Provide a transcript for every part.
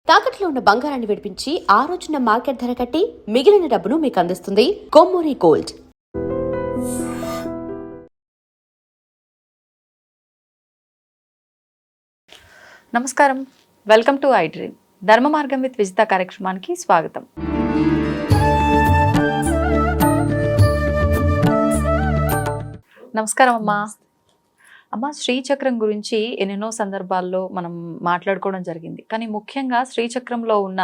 తాకట్లో ఉన్న బంగారాన్ని విడిపించి ఆ రోజున మార్కెట్ ధర కట్టి మిగిలిన డబ్బును మీకు అందిస్తుంది కొమ్మూరి గోల్డ్. నమస్కారం, వెల్కమ్ టు ఐ డ్రీమ్. ధర్మ మార్గం విత్ విజిత కార్యక్రమానికి స్వాగతం. నమస్కారం అమ్మా. అమ్మ, శ్రీచక్రం గురించి ఎన్నెన్నో సందర్భాల్లో మనం మాట్లాడుకోవడం జరిగింది. కానీ ముఖ్యంగా శ్రీచక్రంలో ఉన్న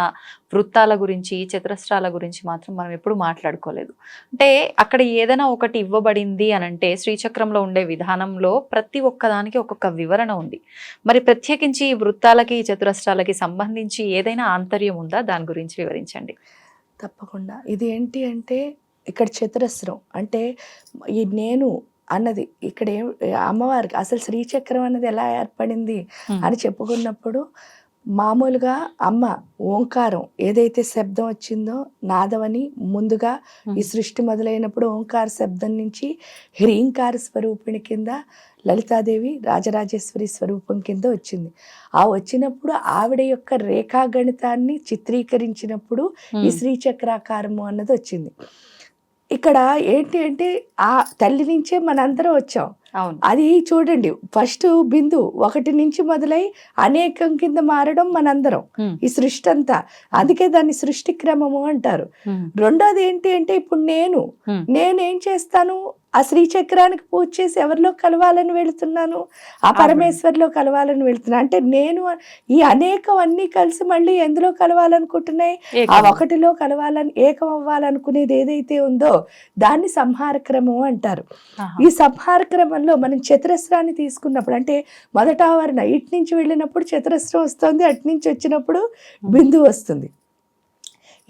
వృత్తాల గురించి, చతురస్రాల గురించి మాత్రం మనం ఎప్పుడు మాట్లాడుకోలేదు. అంటే అక్కడ ఏదైనా ఒకటి ఇవ్వబడింది అని అంటే శ్రీచక్రంలో ఉండే విధానంలో ప్రతి ఒక్కదానికి ఒక్కొక్క వివరణ ఉంది. మరి ప్రత్యేకించి ఈ వృత్తాలకి, చతురస్రాలకి సంబంధించి ఏదైనా ఆంతర్యం ఉందా? దాని గురించి వివరించండి. తప్పకుండా. ఇది ఏంటి అంటే ఇక్కడ చతురస్రం అంటే ఈ నేను అన్నది ఇక్కడ అమ్మవారికి అసలు శ్రీచక్రం అన్నది ఎలా ఏర్పడింది అని చెప్పుకున్నప్పుడు మామూలుగా అమ్మ ఓంకారం ఏదైతే శబ్దం వచ్చిందో నాదమని ముందుగా ఈ సృష్టి మొదలైనప్పుడు ఓంకార శబ్దం నుంచి హ్రీంకార స్వరూపిణి కింద లలితాదేవి రాజరాజేశ్వరి స్వరూపం కింద వచ్చింది. ఆ వచ్చినప్పుడు ఆవిడ యొక్క రేఖాగణితాన్ని చిత్రీకరించినప్పుడు ఈ శ్రీచక్రాకారము అన్నది వచ్చింది. ఇక్కడ ఏంటి అంటే ఆ తల్లి నుంచే మనందరం వచ్చాం. అది చూడండి, ఫస్ట్ బిందు ఒకటి నుంచి మొదలై అనేకం కింద మారడం మనందరం ఈ సృష్టి అంతా. అందుకే దాన్ని సృష్టి క్రమము అంటారు. రెండోది ఏంటి అంటే ఇప్పుడు నేనేం చేస్తాను, ఆ శ్రీచక్రానికి పూజ చేసి ఎవరిలో కలవాలని వెళుతున్నాను, ఆ పరమేశ్వరిలో కలవాలని వెళుతున్నాను. అంటే నేను ఈ అనేకం అన్నీ కలిసి మళ్ళీ ఎందులో కలవాలనుకుంటున్నాయి, ఆ ఒకటిలో కలవాలని ఏకం అవ్వాలనుకునేది ఏదైతే ఉందో దాన్ని సంహార క్రమం అంటారు. ఈ సంహార క్రమంలో మనం చతురస్రాన్ని తీసుకున్నప్పుడు అంటే మొదట ఆవరణ ఇటు నుంచి వెళ్ళినప్పుడు చతురస్రం వస్తుంది, అటు నుంచి వచ్చినప్పుడు బిందువు వస్తుంది.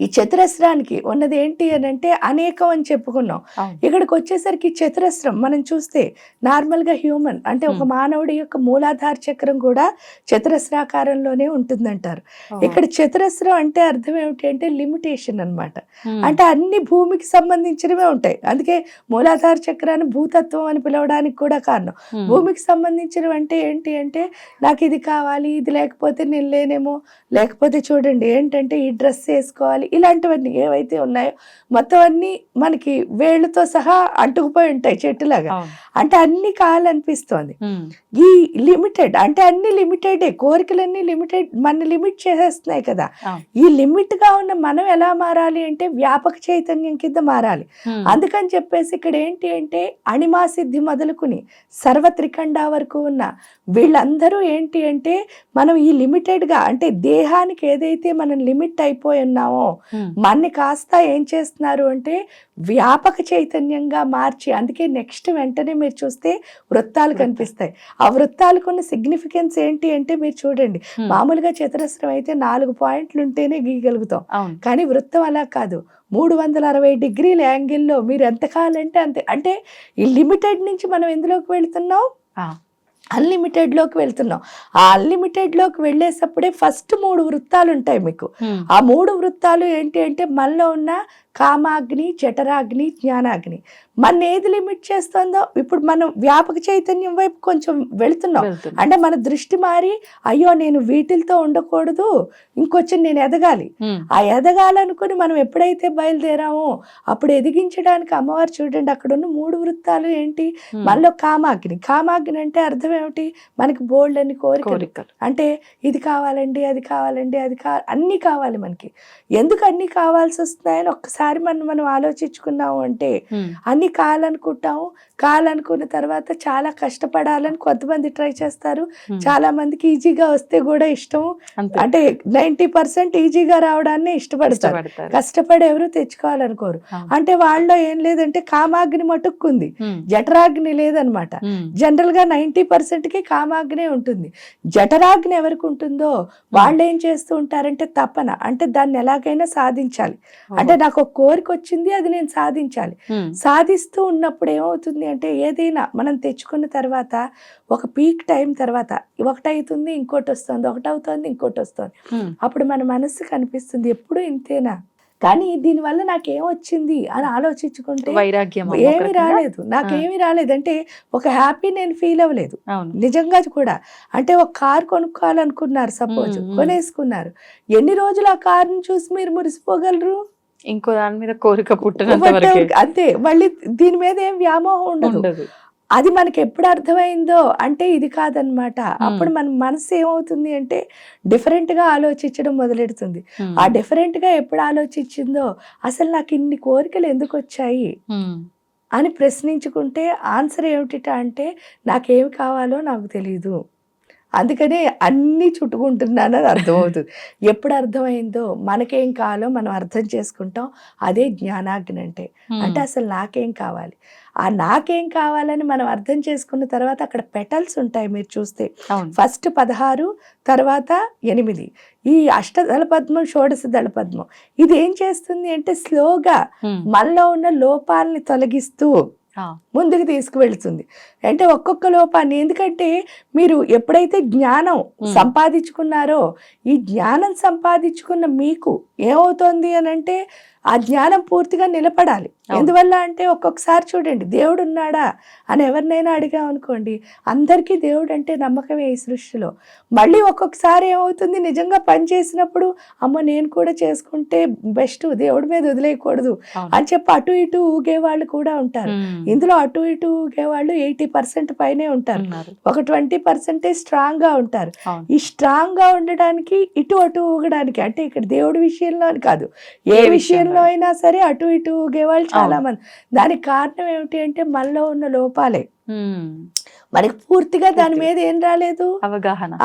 ఈ చతురస్రానికి ఉన్నది ఏంటి అని అంటే అనేకం అని చెప్పుకున్నాం. ఇక్కడికి వచ్చేసరికి చతురస్రం మనం చూస్తే నార్మల్గా హ్యూమన్ అంటే ఒక మానవుడి యొక్క మూలాధార చక్రం కూడా చతురస్రాకారంలోనే ఉంటుందంటారు. ఇక్కడ చతురస్రం అంటే అర్థం ఏమిటి అంటే లిమిటేషన్ అన్నమాట. అంటే అన్ని భూమికి సంబంధించినవే ఉంటాయి. అందుకే మూలాధార చక్రాన్ని భూతత్వం అని పిలవడానికి కూడా కారణం. భూమికి సంబంధించినవి అంటే ఏంటి అంటే నాకు ఇది కావాలి, ఇది లేకపోతే నేను లేనేమో, లేకపోతే చూడండి ఏంటంటే ఈ డ్రెస్ వేసుకోవాలి, ఇలాంటివన్నీ ఏవైతే ఉన్నాయో మొత్తం అన్ని మనకి వేళ్ళతో సహా అంటుకుపోయి ఉంటాయి చెట్టులాగా. అంటే అన్ని కావాలనిపిస్తోంది. ఈ లిమిటెడ్ అంటే అన్ని లిమిటెడే, కోరికలన్నీ లిమిటెడ్, మన లిమిట్ చేసేస్తున్నాయి కదా. ఈ లిమిట్ గా ఉన్న మనం ఎలా మారాలి అంటే వ్యాపక చైతన్యం కింద మారాలి. అందుకని చెప్పేసి ఇక్కడ ఏంటి అంటే అణిమా సిద్ధి మొదలుకుని సర్వత్రికండ వరకు ఉన్న వీళ్ళందరూ ఏంటి అంటే మనం ఈ లిమిటెడ్ గా అంటే దేహానికి ఏదైతే మనం లిమిట్ అయిపోయి ఉన్నామో మన్ని కాస్త ఏం చేస్తున్నారు అంటే వ్యాపక చైతన్యంగా మార్చి, అందుకే నెక్స్ట్ వెంటనే మీరు చూస్తే వృత్తాలు కనిపిస్తాయి. ఆ వృత్తాలకు ఉన్న సిగ్నిఫికెన్స్ ఏంటి అంటే మీరు చూడండి, మామూలుగా చతురస్రం అయితే 4 పాయింట్లు ఉంటేనే గీయగలుగుతాం. కానీ వృత్తం అలా కాదు, 360 డిగ్రీల యాంగిల్లో మీరు ఎంత కావాలంటే అంతే. అంటే ఈ లిమిటెడ్ నుంచి మనం ఎందులోకి వెళ్తున్నాం, అన్లిమిటెడ్లోకి వెళ్తున్నాం. ఆ అన్లిమిటెడ్లోకి వెళ్ళేటప్పుడే ఫస్ట్ 3 వృత్తాలు ఉంటాయి మీకు. ఆ 3 వృత్తాలు ఏంటి అంటే మనలో ఉన్న కామాగ్ని, జఠరాగ్ని, జ్ఞానాగ్ని. మన ఏది లిమిట్ చేస్తుందో ఇప్పుడు మనం వ్యాపక చైతన్యం వైపు కొంచెం వెళుతున్నాం. అంటే మన దృష్టి మారి అయ్యో నేను వీటితో ఉండకూడదు, ఇంకొంచెం నేను ఎదగాలి. ఆ ఎదగాలనుకుని మనం ఎప్పుడైతే బయలుదేరామో అప్పుడు ఎదిగించడానికి అమ్మవారు చూడండి అక్కడ ఉన్న 3 వృత్తాలు ఏంటి, మనలో కామాగ్ని. కామాగ్ని అంటే అర్థం ఏమిటి, మనకి బోల్డ్ అని కోరికలు. అంటే ఇది కావాలండి, అది కావాలండి, అది అన్నీ కావాలి మనకి. ఎందుకు అన్నీ కావాల్సి వస్తున్నాయని ఒక్కసారి మనం ఆలోచించుకున్నాము అంటే అన్ని కావాలనుకుంటాము. కావాలనుకున్న తర్వాత చాలా కష్టపడాలని కొంతమంది ట్రై చేస్తారు. చాలా మందికి ఈజీగా వస్తే కూడా ఇష్టం. అంటే 90% ఈజీగా రావడాన్ని ఇష్టపడతారు. కష్టపడి ఎవరు తెచ్చుకోవాలనుకోరు. అంటే వాళ్ళలో ఏం లేదంటే కామాగ్ని మటుక్కుంది, జఠరాగ్ని లేదనమాట. జనరల్ గా 90%కి కామాగ్నే ఉంటుంది. జఠరాగ్ని ఎవరికి ఉంటుందో వాళ్ళు ఏం చేస్తూ ఉంటారంటే తపన, అంటే దాన్ని ఎలాగైనా సాధించాలి. అంటే నాకు ఒక కోరిక వచ్చింది, అది నేను సాధించాలి. సాధిస్తూ ఉన్నప్పుడు ఏమవుతుంది అంటే ఏదైనా మనం తెచ్చుకున్న తర్వాత ఒక పీక్ టైం తర్వాత ఒకటి అవుతుంది, ఇంకోటి వస్తుంది, ఒకటి అవుతుంది, ఇంకోటి వస్తుంది. అప్పుడు మన మనసుకు అనిపిస్తుంది ఎప్పుడు ఇంతేనా, కానీ దీనివల్ల నాకేం వచ్చింది అని ఆలోచించుకుంటే వైరాగ్యం ఏమి రాలేదు, నాకేమి రాలేదు. అంటే ఒక హ్యాపీ నేను ఫీల్ అవ్వలేదు అవును. నిజంగా కూడా. అంటే ఒక కార్ కొనుక్కోవాలనుకున్నారు, సపోజ్ కొనేసుకున్నారు. ఎన్ని రోజులు ఆ కార్ని చూసి మీరు మురిసిపోగలరు? ఇంకో దాని మీద కోరిక పుట్టినంత వరకే. అంతే, మళ్ళీ దీని మీద ఏం వ్యామోహం ఉండదు. ఉండదు. అది మనకి ఎప్పుడు అర్థమైందో అంటే ఇది కాదనమాట. అప్పుడు మన మనసు ఏమవుతుంది అంటే డిఫరెంట్ గా ఆలోచించడం మొదలెడుతుంది. ఆ డిఫరెంట్ గా ఎప్పుడు ఆలోచించిందో అసలు నాకు ఇన్ని కోరికలు ఎందుకు వచ్చాయి అని ప్రశ్నించుకుంటే ఆన్సర్ ఏమిటి అంటే నాకేమి కావాలో నాకు తెలియదు, అందుకనే అన్నీ చుట్టుకుంటున్నాను అని అర్థమవుతుంది. ఎప్పుడు అర్థమైందో మనకేం కావాలో మనం అర్థం చేసుకుంటాం. అదే జ్ఞానాగ్ని అంటే. అంటే అసలు నాకేం కావాలి, ఆ నాకేం కావాలని మనం అర్థం చేసుకున్న తర్వాత అక్కడ పెటల్స్ ఉంటాయి మీరు చూస్తే. ఫస్ట్ 16, తర్వాత 8. ఈ అష్టదళ పద్మం, షోడశ దళ పద్మం ఇది ఏం చేస్తుంది అంటే స్లోగా మనలో ఉన్న లోపాలని తొలగిస్తూ ముందుకు తీసుకువెళ్తుంది. అంటే ఒక్కొక్క లోపాన్ని, ఎందుకంటే మీరు ఎప్పుడైతే జ్ఞానం సంపాదించుకున్నారో ఈ జ్ఞానం సంపాదించుకున్న మీకు ఏమవుతుంది అని అంటే ఆ జ్ఞానం పూర్తిగా నిలబడాలి. ఎందువల్ల అంటే ఒక్కొక్కసారి చూడండి, దేవుడు ఉన్నాడా అని ఎవరినైనా అడిగామనుకోండి, అందరికీ దేవుడు అంటే నమ్మకమే ఈ సృష్టిలో. మళ్ళీ ఒక్కొక్కసారి ఏమవుతుంది, నిజంగా పని చేసినప్పుడు అమ్మ నేను కూడా చేసుకుంటే బెస్ట్, దేవుడి మీద వదిలేయకూడదు అని చెప్పి అటు ఇటు ఊగేవాళ్ళు కూడా ఉంటారు. ఇందులో అటు ఇటు ఊగేవాళ్ళు 80% పైనే ఉంటారు, ఒక 20% స్ట్రాంగ్ గా ఉంటారు. ఈ స్ట్రాంగ్ గా ఉండడానికి ఇటు అటు ఊగడానికి, అంటే ఇక్కడ దేవుడి విషయంలో అని కాదు, ఏ విషయంలో అయినా సరే అటు ఇటు ఊగేవాళ్ళు చాలా మంది. దానికి కారణం ఏమిటి అంటే మనలో ఉన్న లోపాలే. మనకి పూర్తిగా దాని మీద ఏం రాలేదు,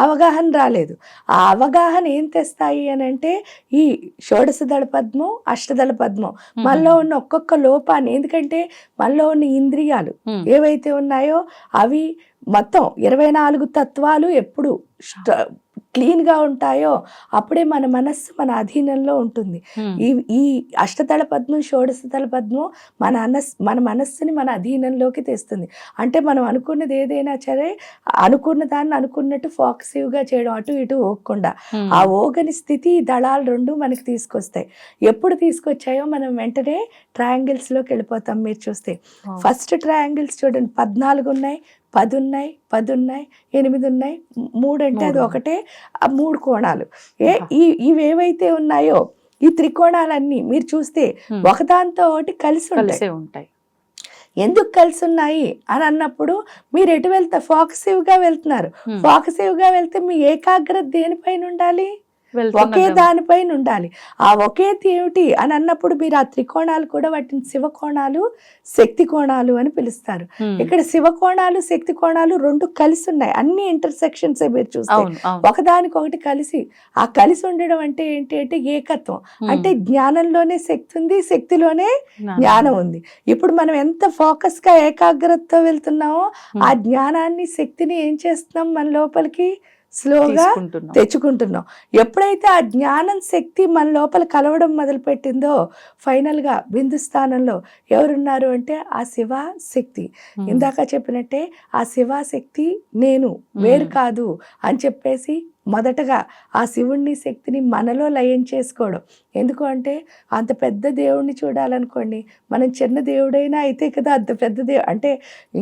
అవగాహన రాలేదు. ఆ అవగాహన ఏం తెస్తాయి అని అంటే ఈ షోడశ దళ పద్మం, అష్టదళ పద్మం మనలో ఉన్న ఒక్కొక్క లోపాన్ని, ఎందుకంటే మనలో ఉన్న ఇంద్రియాలు ఏవైతే ఉన్నాయో అవి మొత్తం 24 తత్వాలు ఎప్పుడు క్లీన్ గా ఉంటాయో అప్పుడే మన మనస్సు మన అధీనంలో ఉంటుంది. ఈ అష్టదళ పద్మం, షోడశ దళ పద్మం మన మనస్సుని మన అధీనంలోకి తెస్తుంది. అంటే మనం అనుకున్నది ఏదైనా సరే అనుకున్న దాన్ని అనుకున్నట్టు ఫోకసివ్ గా చేయడం, అటు ఇటు ఓగకుండా. ఆ ఓగని స్థితి దళాలు రెండు మనకి తీసుకొస్తాయి. ఎప్పుడు తీసుకొచ్చాయో మనం వెంటనే ట్రయాంగిల్స్ లోకి వెళ్ళిపోతాం. మీరు చూస్తే ఫస్ట్ ట్రయాంగిల్స్ చూడండి, 14 ఉన్నాయి, 10 ఉన్నాయి, 10 ఉన్నాయి, 8 ఉన్నాయి, 3 అంటే అది ఒకటే, 3 కోణాలు. ఇవేవైతే ఉన్నాయో ఈ త్రికోణాలన్నీ మీరు చూస్తే ఒకదాంతో ఒకటి కలిసి ఉంటాయి. ఎందుకు కలిసి ఉన్నాయి అని అన్నప్పుడు మీరు ఎటు వెళ్తే ఫోకసివ్ గా వెళ్తున్నారు. ఫోకసివ్ గా వెళ్తే మీ ఏకాగ్రత దేనిపైన ఉండాలి, ఒకే దానిపైన ఉండాలి. ఆ ఒకే ఏమిటి అని అన్నప్పుడు మీరు ఆ త్రికోణాలు కూడా వాటిని శివకోణాలు, శక్తి కోణాలు అని పిలుస్తారు. ఇక్కడ శివకోణాలు, శక్తి కోణాలు రెండు కలిసి ఉన్నాయి. అన్ని ఇంటర్సెక్షన్స్ మీరు చూస్తే ఒకదానికొకటి కలిసి, ఆ కలిసి ఉండడం అంటే ఏంటి అంటే ఏకత్వం. అంటే జ్ఞానంలోనే శక్తి ఉంది, శక్తిలోనే జ్ఞానం ఉంది. ఇప్పుడు మనం ఎంత ఫోకస్ గా ఏకాగ్రతతో వెళ్తున్నామో ఆ జ్ఞానాన్ని, శక్తిని ఏం చేస్తున్నాం మన లోపలికి స్లోగా తెచ్చుకుంటున్నాం. ఎప్పుడైతే ఆ జ్ఞానం, శక్తి మన లోపల కలవడం మొదలు పెట్టిందో ఫైనల్ గా బిందు స్థానంలో ఎవరున్నారు అంటే ఆ శివ శక్తి. ఇందాక చెప్పినట్టే ఆ శివ శక్తి నేను వేరు కాదు అని చెప్పేసి మొదటగా ఆ శివుణ్ణి, శక్తిని మనలో లయం చేసుకోవడం. ఎందుకు అంటే అంత పెద్ద దేవుణ్ణి చూడాలనుకోండి, మనం చిన్న దేవుడైనా అయితే కదా అంత పెద్ద దేవుడు అంటే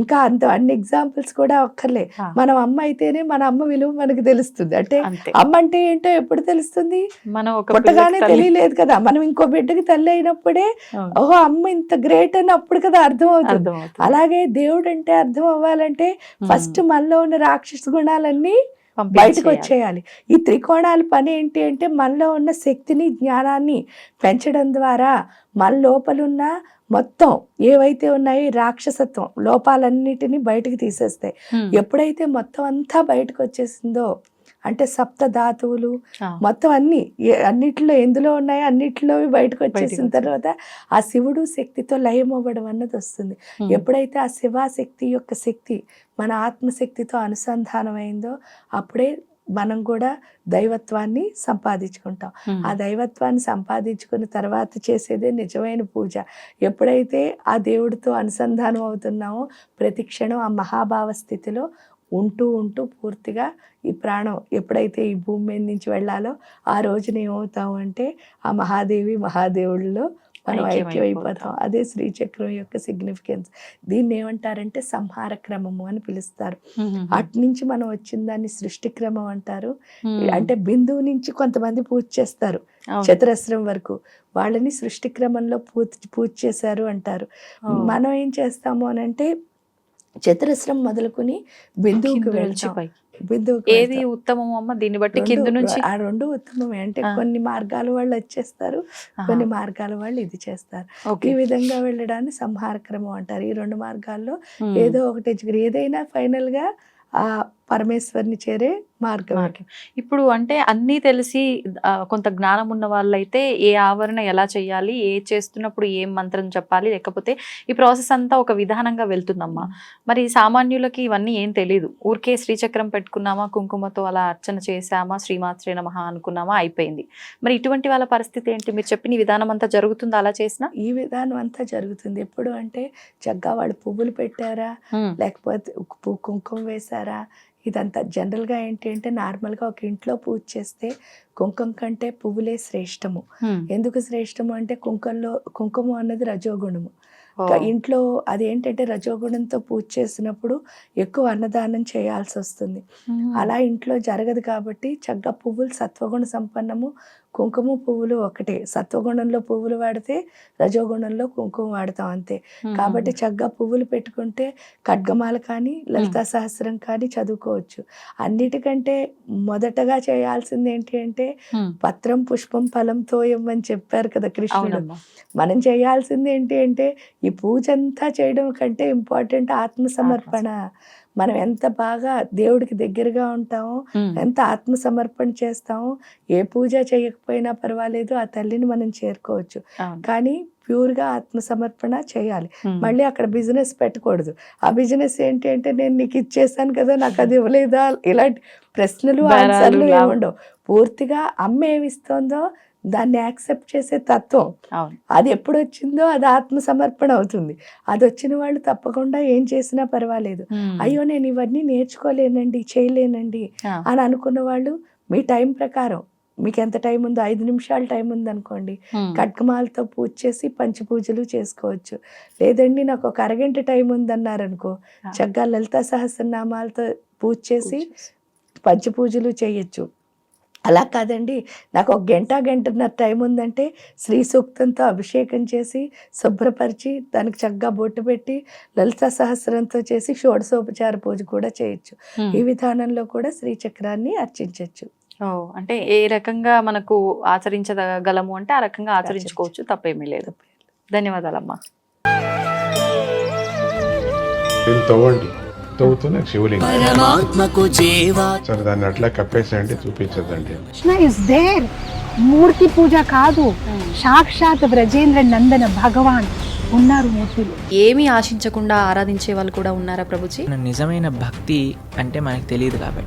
ఇంకా అంత అన్ని ఎగ్జాంపుల్స్ కూడా ఒక్కర్లే. మనం అమ్మ అయితేనే మన అమ్మ విలువ మనకు తెలుస్తుంది. అంటే అమ్మ అంటే ఏంటో ఎప్పుడు తెలుస్తుంది, పుట్టగానే తెలియలేదు కదా. మనం ఇంకో బిడ్డకి తల్లి అయినప్పుడే ఓహో అమ్మ ఇంత గ్రేట్ అని అప్పుడు కదా అర్థం అవుతుంది. అలాగే దేవుడు అంటే అర్థం అవ్వాలంటే ఫస్ట్ మనలో ఉన్న రాక్షస గుణాలన్నీ బయటకు వచ్చేయాలి. ఈ త్రికోణాల పని ఏంటి అంటే మనలో ఉన్న శక్తిని, జ్ఞానాన్ని పెంచడం ద్వారా మన లోపలున్న మొత్తం ఏవైతే ఉన్నాయో రాక్షసత్వం లోపాలన్నిటినీ బయటకు తీసేస్తాయి. ఎప్పుడైతే మొత్తం అంతా బయటకు వచ్చేసిందో అంటే సప్త ధాతువులు మొత్తం అన్నిట్లో ఎందులో ఉన్నాయో అన్నిట్లో బయటకు వచ్చేసిన తర్వాత ఆ శివుడు శక్తితో లయం అవ్వడం అన్నది వస్తుంది. ఎప్పుడైతే ఆ శివశక్తి యొక్క శక్తి మన ఆత్మశక్తితో అనుసంధానం అయిందో అప్పుడే మనం కూడా దైవత్వాన్ని సంపాదించుకుంటాం. ఆ దైవత్వాన్ని సంపాదించుకున్న తర్వాత చేసేదే నిజమైన పూజ. ఎప్పుడైతే ఆ దేవుడితో అనుసంధానం అవుతున్నామో ప్రతి క్షణం ఆ మహాభావ స్థితిలో ఉంటూ ఉంటూ పూర్తిగా ఈ ప్రాణం ఎప్పుడైతే ఈ భూమి మీద నుంచి వెళ్ళాలో ఆ రోజున ఏమవుతాము అంటే ఆ మహాదేవి మహాదేవుళ్ళలో మనం ఐక్యమైపోతాం. అదే శ్రీచక్రం యొక్క సిగ్నిఫికెన్స్. దీన్ని ఏమంటారంటే సంహార క్రమము అని పిలుస్తారు. అటు నుంచి మనం వచ్చిన దాన్ని సృష్టి క్రమం అంటారు. అంటే బిందువు నుంచి కొంతమంది పూజ చేస్తారు చతురస్రం వరకు, వాళ్ళని సృష్టి క్రమంలో పూజ చేశారు అంటారు. మనం ఏం చేస్తాము అని అంటే చతురస్రం మొదలుకొని బిందువుకి వెళ్తాం. ఏది ఉత్తమం అమ్మ? దీన్ని బట్టి కింద నుంచి ఆ రెండు ఉత్తమమే. అంటే కొన్ని మార్గాల వాళ్ళు వచ్చేస్తారు, కొన్ని మార్గాల వాళ్ళు ఇది చేస్తారు. ఈ విధంగా వెళ్ళడాన్ని సంహార క్రమం అంటారు. ఈ రెండు మార్గాల్లో ఏదో ఒకటి ఏదైనా ఫైనల్ గా ఆ పరమేశ్వరిని చేరే మార్గం. ఇప్పుడు అంటే అన్నీ తెలిసి కొంత జ్ఞానం ఉన్న వాళ్ళైతే ఏ ఆవరణ ఎలా చేయాలి, ఏ చేస్తున్నప్పుడు ఏం మంత్రం చెప్పాలి, లేకపోతే ఈ ప్రాసెస్ అంతా ఒక విధానంగా వెళ్తుందమ్మా. మరి సామాన్యులకి ఇవన్నీ ఏం తెలీదు. ఊరికే శ్రీచక్రం పెట్టుకున్నామా, కుంకుమతో అలా అర్చన చేసామా, శ్రీమాత్రే నమః అనుకున్నామా, అయిపోయింది. మరి ఇటువంటి వాళ్ళ పరిస్థితి ఏంటి? మీరు చెప్పిన విధానం అంతా జరుగుతుందా అలా చేసినా? ఈ విధానం అంతా జరుగుతుంది. ఎప్పుడు అంటే చక్కగా వాళ్ళు పువ్వులు పెట్టారా, లేకపోతే కుంకుమ వేశారా, ఇదంతా జనరల్గా ఏంటి అంటే నార్మల్గా ఒక ఇంట్లో పూజ చేస్తే కుంకుమ కంటే పువ్వులే శ్రేష్టము. ఎందుకు శ్రేష్టము అంటే కుంకుమ అన్నది రజోగుణము. ఇంట్లో అదేంటంటే రజోగుణంతో పూజ చేసినప్పుడు ఎక్కువ అన్నదానం చేయాల్సి వస్తుంది. అలా ఇంట్లో జరగదు కాబట్టి చక్కగా పువ్వులు సత్వగుణ సంపన్నము, కుంకుమ పువ్వులు ఒకటే. సత్వగుణంలో పువ్వులు వాడితే రజోగుణంలో కుంకుమ వాడతాం అంతే. కాబట్టి చక్కగా పువ్వులు పెట్టుకుంటే ఖడ్గమాల కానీ లలితా సహస్రం కానీ చదువుకోవచ్చు. అన్నిటికంటే మొదటగా చేయాల్సింది ఏంటి అంటే పత్రం పుష్పం ఫలం తోయం అని చెప్పారు కదా కృష్ణుడు. మనం చేయాల్సింది ఏంటి అంటే ఈ పూజ అంతా చేయడం కంటే ఇంపార్టెంట్ ఆత్మసమర్పణ. మనం ఎంత బాగా దేవుడికి దగ్గరగా ఉంటామో, ఎంత ఆత్మసమర్పణ చేస్తామో, ఏ పూజ చేయకపోయినా పర్వాలేదు, ఆ తల్లిని మనం చేరుకోవచ్చు. కానీ ప్యూర్గా ఆత్మసమర్పణ చేయాలి. మళ్ళీ అక్కడ బిజినెస్ పెట్టకూడదు. ఆ బిజినెస్ ఏంటి అంటే నేను నీకు ఇచ్చేసాను కదా, నాకు అది ఇవ్వలేదా, ఇలాంటి ప్రశ్నలు ఆన్సర్లు ఏముండవు. పూర్తిగా అమ్మ ఏమిస్తుందో దాన్ని యాక్సెప్ట్ చేసే తత్వం. అది ఎప్పుడు వచ్చిందో అది ఆత్మసమర్పణ అవుతుంది. అది వచ్చిన వాళ్ళు తప్పకుండా ఏం చేసినా పర్వాలేదు. అయ్యో నేను ఇవన్నీ నేర్చుకోలేనండి, చేయలేనండి అని అనుకున్న వాళ్ళు మీ టైం ప్రకారం మీకు ఎంత టైం ఉందో, 5 నిమిషాలు టైం ఉందనుకోండి, ఖడ్గమాలతో పూజ చేసి పంచపూజలు చేసుకోవచ్చు. లేదండి నాకు ఒక అరగంట టైం ఉందన్నారనుకో, చక్కగా లలితా సహస్రనామాలతో పూజ చేసి పంచపూజలు చేయొచ్చు. అలా కాదండి నాకు ఒక గంటన్నర టైం ఉందంటే శ్రీ సూక్తంతో అభిషేకం చేసి శుభ్రపరిచి దానికి చక్కగా బొట్టు పెట్టి లలితా సహస్రంతో చేసి షోడశోపచార పూజ కూడా చేయొచ్చు. ఈ విధానంలో కూడా శ్రీచక్రాన్ని అర్చించవచ్చు. అంటే ఏ రకంగా మనకు ఆచరించగలము అంటే ఆ రకంగా ఆచరించుకోవచ్చు, తప్పేమీ లేదు. ధన్యవాదాలమ్మా. తవ్వుతూనే శివలింగం సరే దాన్ని అట్లా కప్పేసేయండి, చూపించదండి. Krishna is there. మూర్తి పూజ కాదు, సాక్షాత్ బ్రజేంద్ర నందన భగవాన్ ఉన్నారు మూర్తిలో. ఏమీ ఆశించకుండా ఆరాధించే వాళ్ళు కూడా ఉన్నారా ప్రభుజీ? నిజమైన భక్తి అంటే మనకు తెలియదు కాబట్టి